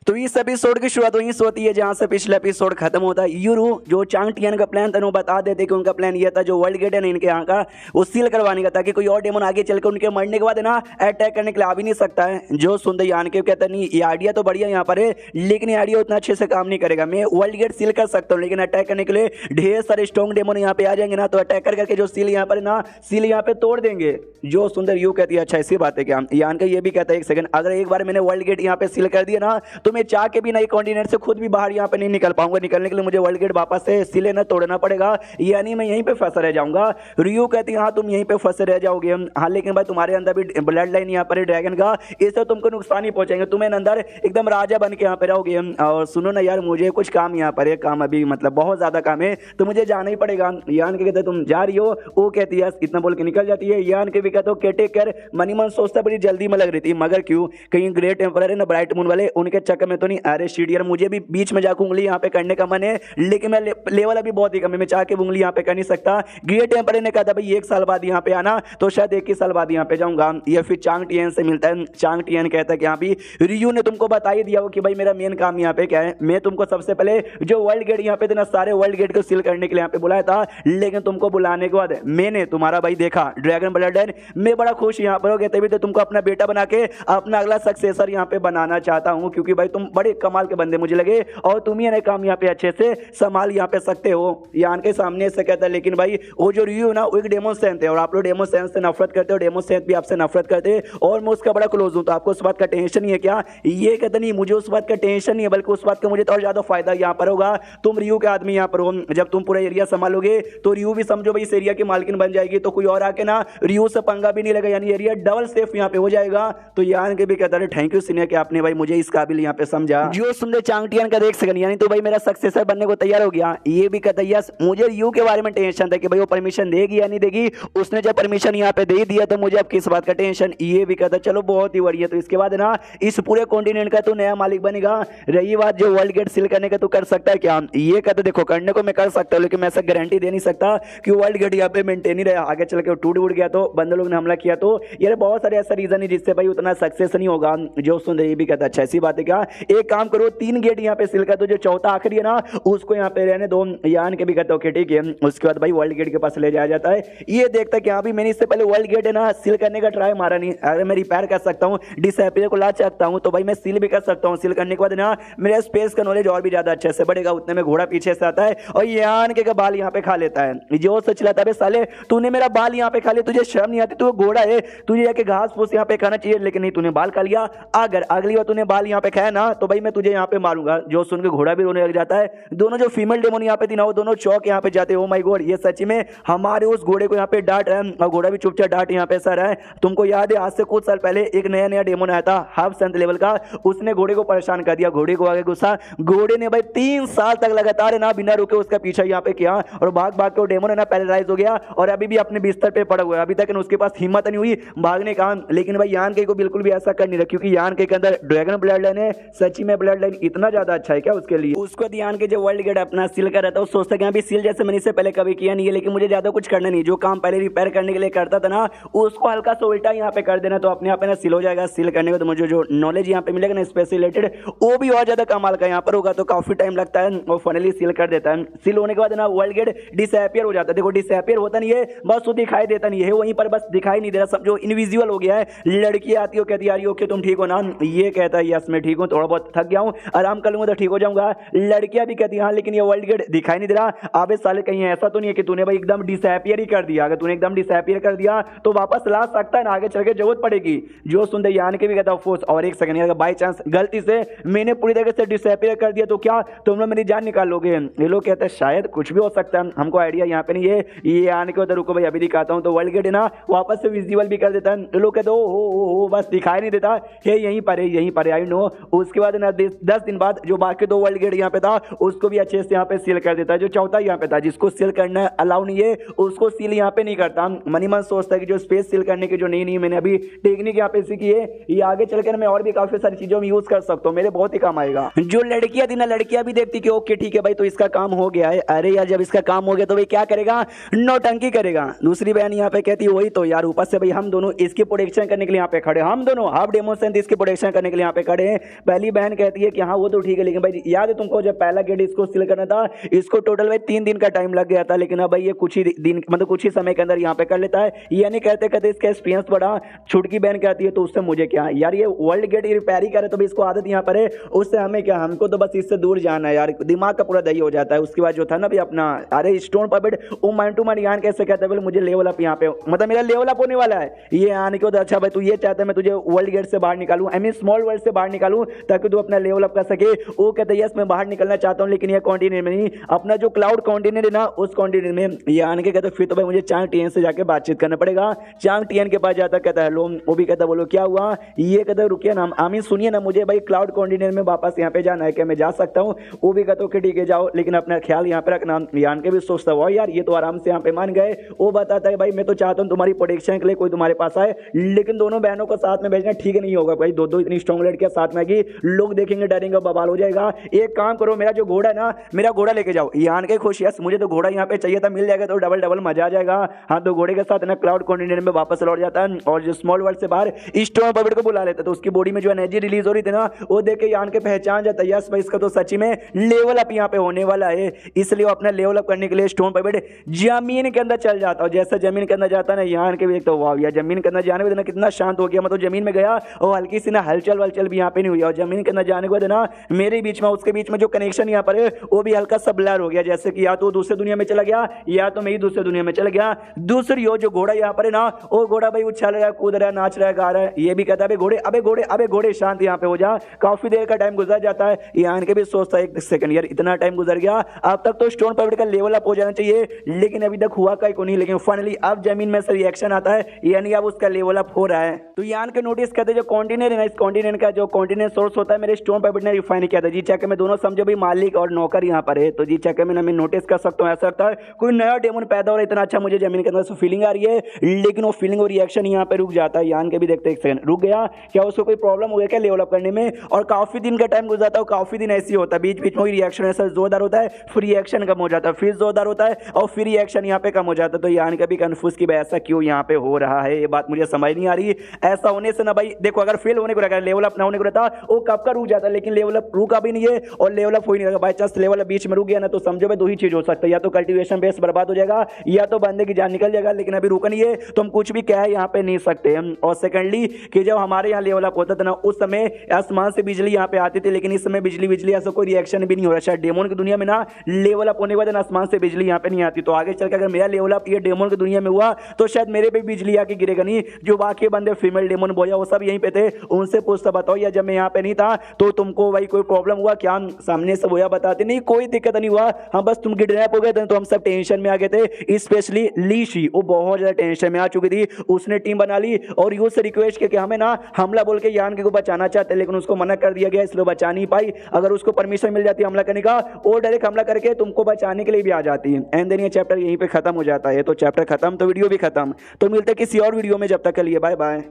तो इस एपिसोड की शुरुआत वहीं से होती है जहां से पिछला एपिसोड खत्म होता है। यूरू जो चांग टियन का प्लान था वो बता देते कि उनका प्लान ये था जो वर्ल्ड गेट है ना इनके यहाँ का वो सील करवाने का, ताकि कोई और डेमन आगे चल के उनके मरने के बाद है ना अटैक करने के लिए आ भी नहीं सकता है। जो सुनते यान के कहता नहीं ये आइडिया तो बढ़िया यहाँ पर है, लेकिन ये आइडिया उतना अच्छे से काम नहीं करेगा। मैं वर्ल्ड गेट सील कर सकता हूँ, लेकिन अटैक करने के लिए ढेर सारे स्ट्रॉन्ग डेमन यहाँ पे आ जाएंगे ना, तो अटैक करके जो सील यहाँ पर ना सील यहाँ पे तोड़ देंगे। जो सुंदर यू कहती है अच्छा ऐसी बात है क्या। यान का ये भी कहता है एक सेकंड, अगर एक बार मैंने वर्ल्ड गेट यहाँ पे सील कर दिया ना तो मैं चाह के भी नई कॉन्टिनेंट से खुद भी बाहर यहाँ पे नहीं निकल पाऊंगा। निकलने के लिए मुझे वर्ल्ड गेट वापस से सीले ना तोड़ना पड़ेगा, यानी मैं यहीं पे फंसा रह जाऊंगा। रियू कहती है हाँ तुम यहीं पे फंसे रह जाओगे। हाँ लेकिन भाई तुम्हारे अंदर भी ब्लड लाइन यहाँ पर ड्रैगन का, इससे तुमको नुकसान ही पहुंचाएंगे, तुम्हें अंदर एकदम राजा बन के यहाँ पे रहोगे। और सुनो ना यार मुझे कुछ काम यहाँ पर है, काम अभी मतलब बहुत ज्यादा काम है तो मुझे जाना ही पड़ेगा। यान के कहते तुम जा रही हो, वो कहती है इतना बोल के निकल जाती है। यान के भी कहते हो टेक केयर। मनी मन सोचता बड़ी जल्दी में लग रही थी, मगर क्यों कहीं ग्रेट टेम्पर है ना ब्राइट मून वाले उनके चक्कर में तो नहीं। अरे शीडियर मुझे भी बीच में जाकर उंगली यहाँ पे करने का मन है, लेकिन मैं लेवल अभी बहुत ही कम है, मैं चाह के उंगली यहाँ पे कर नहीं सकता। ग्रेट टेम्पर ने कहा था भाई 1 साल बाद यहाँ पे आना, तो शायद 21 साल बाद यहाँ पे जाऊंगा। ये फिर चांग टियन से मिलता है। चांग टियन कहता है कि यहाँ भी रियू ने तुमको बता ही दिया हो कि भाई मेरा मेन काम यहाँ पे क्या है। मैं तुमको सबसे पहले जो वर्ल्ड गेट यहाँ पे थे ना सारे वर्ल्ड गेट को सील करने के लिए यहाँ पे बुलाया था, लेकिन तुमको बुलाने के बाद मैंने तुम्हारा भाई देखा ड्रैगन ब्लड लाइन, मैं बड़ा खुश यहाँ पर हो गया, तभी तो तुमको अपना बेटा बना के अपना अगला सक्सेसर यहाँ पे बनाना चाहता हूँ, क्योंकि भाई तुम बड़े कमाल के बंदे मुझे लगे और तुम ही काम यहाँ पे अच्छे से संभाल यहाँ पे सकते हो। यान के सामने से कहता है लेकिन भाई वो जो रियू ना वो एक डेमोसेंस है और आप लोग डेमोसेंस से नफरत करते हो, डेमोसेंस भी आपसे नफरत करते हैं और मैं उसका बड़ा क्लोज हूँ, तो आपको उस बात का टेंशन नहीं है क्या। ये कहता नहीं मुझे उस बात का टेंशन नहीं है, बल्कि उस बात का मुझे तो और ज्यादा फायदा यहाँ पर होगा। तुम रियू के आदमी यहाँ पर हो, जब तुम पूरा एरिया संभालोगे तो रियू भी समझो भाई इस एरिया की मालकिन बन जाएगी, तो कोई और आके ना रियू से पंगा भी नहीं लगा, यानी एरिया डबल सेफ यहाँ पे हो जाएगा। तो यान के भी कहता है थैंक यू सीनियर कि आपने भाई मुझे इस काबिल यहाँ पे समझा। जो सुन चांग टियन का देख सकें, यानी तो भाई मेरा सक्सेसर बनने को तैयार हो गया। ये भी कहता है यस मुझे रियू के बारे में टेंशन था कि भाई वो परमिशन देगी या नहीं देगी, उसने जब परमिशन यहाँ पे दे दिया तो मुझे अब किस बात का टेंशन। ये भी कहता चलो बहुत ही बढ़िया, तो इसके बाद ना इस पूरे कॉन्टिनेंट का तो नया मालिक बनेगा। रही बात जो वर्ल्ड गेट सील करने का तो कर सकता है क्या। ये कहते देखो करने को मैं कर सकता हूँ, लेकिन मैं ऐसा गारंटी दे नहीं सकता कि वर्ल्ड गेट यहाँ पे मेंटेन ही रहा, आगे चल के टूट उड़ गया तो बंदे लोग ने हमला किया तो यार बहुत सारे ऐसा रीजन है जिससे भाई उतना सक्सेस नहीं होगा। जो सुन ये भी कहता अच्छा ऐसी बात है क्या, एक काम करो 3 गेट यहाँ पे सील कर दो, जो चौथा आखिरी है ना उसको यहाँ पे रहने दो। यान के भी कहते हो ठीक है। उसके बाद भाई वर्ल्ड गेट के पास ले जाया जाता है। ये देखता है कि हाँ भी मैंने इससे पहले वर्ल्ड गेट है ना सील करने का ट्राई मारा नहीं, अगर मैं रिपेयर कर सकता हूँ डिसएपियर को ला सकता हूँ तो भाई मैं सील भी कर सकता हूँ। सील करने के बाद ना मेरा स्पेस का नॉलेज और भी ज्यादा अच्छे से बढ़ेगा, उतने में घोड़ा पीछे से आता है और यान के बाल यहाँ पे खा लेता है। जो सच लाता है साले तूने मेरा बाल यहाँ पे खा लिया, तुझे शर्म नहीं आती, तू घोड़ा है, तुझे जाके घास फूस यहाँ पे खाना चाहिए, लेकिन नहीं तूने बाल खा लिया। अगर अगली बार तूने बाल यहाँ पे खाया ना तो भाई मैं तुझे यहाँ पे मारूंगा। जो सुन के घोड़ा भी रोने लग जाता है। दोनों जो फीमेल डेमन यहाँ पे थी ना वो दोनों चौक यहाँ पे जाते। ओ माय गॉड ये सच में हमारे उस घोड़े को यहाँ पे डांट रहा है और घोड़ा भी चुपचाप डांट यहाँ पे सर है। तुमको याद है आज से कुछ साल पहले एक नया डेमन आया था हाफ सेंथ लेवल का, उसने घोड़े को परेशान कर दिया, घोड़े को आगे गुस्सा, घोड़े ने भाई 3 साल तक लगातार ना बिना रुके उसका पीछा यहाँ पे किया और भाग भाग के डेमन है ना पैरालाइज हो गया और अभी भी अपने बिस्तर पे पड़ा हुआ है। अभी तक उसके पास हिम्मत नहीं हुई भागने का, लेकिन भाई यान के को बिल्कुल भी ऐसा कर नहीं रहा, क्योंकि यान के अंदर ड्रैगन ब्लड लाइन है। सच्ची में ब्लड लाइन इतना ज्यादा अच्छा है क्या उसके लिए। उसको ध्यान के जो वर्ल्ड गेट अपना सील कर रहा था वो सोचता कि अभी सील जैसे मैंने इससे पहले कभी किया नहीं है, लेकिन मुझे ज्यादा कुछ करना नहीं, जो काम पहले रिपेयर करने के लिए करता था ना उसको हल्का सा उल्टा यहाँ पे कर देना तो अपने आप ना सील हो जाएगा। सील करने के तो मुझे जो नॉलेज यहाँ पे मिलेगा ना स्पेस रिलेटेड वो भी और ज्यादा कमाल का यहाँ पर होगा, तो काफी टाइम लगता है और फाइनली सील कर देता है। सील होने के बाद ना वर्ल्ड गेट डिसअपियर हो जाता है। देखो डिसअपियर होता नहीं है, बस वो दिखाई देता नहीं है, वहीं पर बस दिखाई नहीं दे रहा, सब जो इनविजिबल हो गया है। लड़की आती हो कहती यार ओके तुम ठीक हो ना, ये कहता है यस मैं ठीक हूँ, थोड़ा बहुत थक गया हूँ, आराम कर लूंगा तो ठीक हो जाऊंगा। लड़कियां भी कहती हाँ लेकिन ये वर्ल्ड गेट दिखाई नहीं दे रहा। अबे साले कहीं ऐसा तो नहीं है कि तूने भाई एकदम डिसअपियर ही कर दिया, अगर तूने एकदम डिसअपियर कर दिया तो वापस ला सकता है ना, आगे चल के जरूरत पड़ेगी। जो सुनते यान के भी कहता फोर्स और एक सेकंड अगर बाई चांस गलती से मैंने पूरी तरह से डिसअपियर कर दिया तो क्या तुम लोग मेरी जान निकाल लोगे। ये लोग कहते हैं शायद कुछ भी हो सकता है, हमको आइडिया यहाँ पे नहीं है। ये आने के उधर रुको भाई अभी दिखाता हूँ, तो वर्ल्ड गेट है ना वापस से विजिबल भी कर देता है। ये लोग कहते हो बस दिखाई नहीं देता है, यहीं पर है यहीं पर आई नो। उसके बाद ना 10 दिन बाद जो बाकी 2 वर्ल्ड गेट यहाँ पे था उसको भी अच्छे से यहाँ पे सील कर देता है। जो चौथा यहाँ पे था जिसको सील करना अलाउ नहीं है उसको सील यहाँ पे नहीं करता। मनी मन सोचता है कि जो स्पेस सील करने की जो नहीं मैंने अभी टेक्निक यहाँ पे सीखी है ये आगे चलकर मैं और भी काफी सारी चीजों में यूज कर सकता हूँ, मेरे बहुत ही काम आएगा। जो लड़कियां थी ना लड़कियां भी देखती कि ओके ठीक है भाई तो इसका काम हो गया है। अरे यार जब इसका काम हो गया तो भाई क्या करेगा, नौटंकी करेगा। दूसरी बहन यहाँ पे कहती वही तो यार, ऊपर से भाई हम दोनों इसकी प्रोटेक्शन करने के लिए यहाँ पे खड़े, हम दोनों हाफ डेमोसेंस इसकी प्रोटेक्शन करने के लिए यहाँ पे खड़े हैं। पहली बहन कहती है कि हाँ वो तो ठीक है, लेकिन भाई याद है तुमको जब पहला गेट इसको सील करना था, इसको टोटल भाई 3 दिन का टाइम लग गया था, लेकिन अब भाई ये कुछ ही दिन मतलब कुछ ही समय के अंदर यहाँ पे कर लेता है। यानी कहते कहते इसका एक्सपीरियंस बढ़ा। छुटकी बहन कहती है तो उससे मुझे क्या यार, ये वर्ल्ड गेट रिपेयर ही करे तो भी इसको आदत यहाँ पर है, उससे हमें क्या, हमको तो बस इससे दूर जाना है यार, दिमाग का पूरा दही हो जाता है। उसके बाद जो था ना भी अपना अरे स्टोन पपेट वो माइंड टू माइंड यान कैसे कहता है बोले मुझे लेवल अप यहाँ पे मतलब मेरा लेवल अप होने वाला है, ये आने के बाद अच्छा भाई तू ये चाहता है मैं तुझे वर्ल्ड गेट से बाहर निकालूं, आई मीन स्मॉल वर्ल्ड से बाहर निकालूं ताकि तू अपना लेवल अप कर सके। वो कहते यस मैं बाहर निकलना चाहता हूं, लेकिन ये कॉन्टिनेंट में नहीं, अपना जो क्लाउड कॉन्टिनेंट है ना उस कॉन्टिनेंट में ये आने के कहते फिर तो भाई मुझे चांग टीएन से जाके बातचीत करना पड़ेगा। चांग टीएन के पास जाता कहता हेलो, वो भी कहता बोलो क्या हुआ, ये कहता रुकिए ना आमीन सुनिए ना, मुझे भाई क्लाउड कॉन्टिनेंट में वापस यहाँ पे जाना है, क्या मैं जा सकता हूँ? वो भी कहता ठीक है जाओ, लेकिन अपना ख्याल यहाँ पे रखना। यान के भी सोचता हुआ यार ये तो आराम से यहाँ पे मान गए। वो बताता है भाई मैं तो चाहता हूँ तुम्हारी प्रोटेक्शन के लिए कोई तुम्हारे पास आए, लेकिन दोनों बहनों को साथ में भेजना ठीक नहीं होगा भाई, दो इतनी स्ट्रॉन्ग लड़कियां साथ में आएगी, लोग देखेंगे डरेंगे बवाल हो जाएगा। एक काम करो मेरा जो घोड़ा है ना, मेरा घोड़ा लेके जाओ। यान के खुश यस मुझे तो घोड़ा यहाँ पे चाहिए था, मिल जाएगा तो डबल मजा आ जाएगा। हाँ तो घोड़े के साथ ना क्लाउड कॉन्टिनेंट में वापस लौट जाता है और जो स्मॉल वर्ल्ड से बाहर स्टोन पपेट को बुला लेता, तो उसकी बॉडी में जो एनर्जी रिलीज हो रही थी ना वो देख के यान के पहचान जाता है यस भाई इसका तो सच्ची में लेवल अप यहाँ पे होने वाला है। इसलिए वो अपना लेवल अप करने के लिए स्टोन पपेट जमीन के अंदर चल जाता है। जैसे जमीन के अंदर जाता है ना यान के भी एक तो वाह यार जमीन के अंदर जाने के बाद कितना शांत हो गया, मतलब जमीन में गया और हल्की सी ना हलचल वलचल भी यहाँ पे नहीं हुई, और जमीन के अंदर जाने के बाद ना मेरे बीच में उसके बीच में जो कनेक्शन यहाँ पर है वो भी हल्का सा ब्लर हो गया, जैसे कि या तो दूसरे दुनिया में चला गया या तो मैं ही दूसरे दुनिया में चला गया। दूसरी जो घोड़ा यहाँ पर है ना वो घोड़ा भाई उछल रहा है, कूद रहा है, नाच रहा है, गा रहा है। ये भी कहता है घोड़े अबे घोड़े शांत यहाँ पे हो जा। काफी देर का टाइम गुजर जाता है, यान के भी सोचता है एक सेकंड यार इतना टाइम गुजर गया, अब तक तो स्टोन पपेट का लेवल अप हो जाना चाहिए, लेकिन अभी तक हुआ कहीं को नहीं। लेकिन फाइनली अब जमीन में से रिएक्शन आता है, यानी अब उसका लेवल अप हो रहा है। तो यान के नोटिस करते जो कॉन्टिनेंट है ना, इस कॉन्टिनेंट का जो कॉन्टिनेंट सोर्स होता है मेरे स्टोन पपेट ने रिफाइन किया था। जी चेक में दोनों समझो भी मालिक और नौकर यहाँ पर है, तो जी चेक में ना मैं नोटिस कर सकता हूँ ऐसा लगता है कोई नया डेमन पैदा हो रहा है, इतना अच्छा मुझे जमीन के अंदर से फीलिंग आ रही है, लेकिन वो फीलिंग और रिएक्शन यहाँ पे रुक जाता है। यान के भी देखते एक सेकंड रुक गया, क्या उसको कोई प्रॉब्लम हो गया क्या लेवल अप करने में? और काफी दिन का टाइम गुजरता है, काफी दिन ऐसी होता है, बीच बीच में रिएक्शन ऐसा जोरदार होता है, फिर रिएक्शन कम हो जाता है, फिर जोरदार होता है और फिर रिएक्शन यहाँ पे कम हो जाता है। तो यान का भी कंफ्यूज कि भाई ऐसा क्यों यहाँ पे हो रहा है, ये बात मुझे समझ नहीं आ रही। ऐसा होने से ना भाई देखो अगर फेल होने को रखा लेवल अप ना होने को रहता वो कब का रुक जाता, लेकिन लेवल अप रुका भी नहीं है और लेवल अप हो ही नहीं रहा। बाई चांस लेवल अप बीच में रुक गया ना तो समझो भाई दो ही चीज हो सकता है, या तो कल्टीवेशन बेस बर्बाद हो जाएगा या तो बंदे की जान निकल जाएगा, लेकिन अभी रुका नहीं है तो हम कुछ भी कह यहाँ पे नहीं सकते। और सेकेंडली कि जब हमारे यहाँ लेवल अप होता था ना उस समय आसमान से बिजली यहाँ पे आती थी, लेकिन इस समय बिजली ऐसा कोई रिएक्शन भी नहीं हो रहा। शायद डेमोन की दुनिया में ना लेवल अप होने के बाद आसमान से बिजली यहाँ पे नहीं आती, तो आगे चलकर अगर मेरा लेवल अप ये डेमोन की दुनिया में हुआ तो शायद मेरे पे बिजली आके गिरेगा नहीं। जो बाकी बंदे फीमेल डेमोन बोया वो सब यहीं पे थे, उनसे पूछता बताओ या जब मैं यहाँ पे नहीं था तो तुमको भाई कोई प्रॉब्लम हुआ क्या? सामने से बोया बताते नहीं कोई दिक्कत नहीं हुआ, हाँ बस तुम किडनैप हो गए थे तो हम सब टेंशन में आ गए थे। स्पेशली लीशी वो बहुत ज्यादा टेंशन में आ चुकी थी, उसने टीम बना ली और यूं से रिक्वेस्ट किया कि हमें ना हमला बोल के यान के को बचाना चाहते, लेकिन उसको मना कर दिया गया, इसलिए बचा नहीं पाई। अगर उसको परमिशन मिल जाती हमला करने का वो डायरेक्ट हमला करके तुमको बचाने के लिए भी आ जाती है। एंड देन ये चैप्टर यहीं पे खत्म हो जाता है। तो चैप्टर खत्म तो वीडियो भी खत्म, तो मिलते किसी और वीडियो में, जब तक के लिए बाय बाय।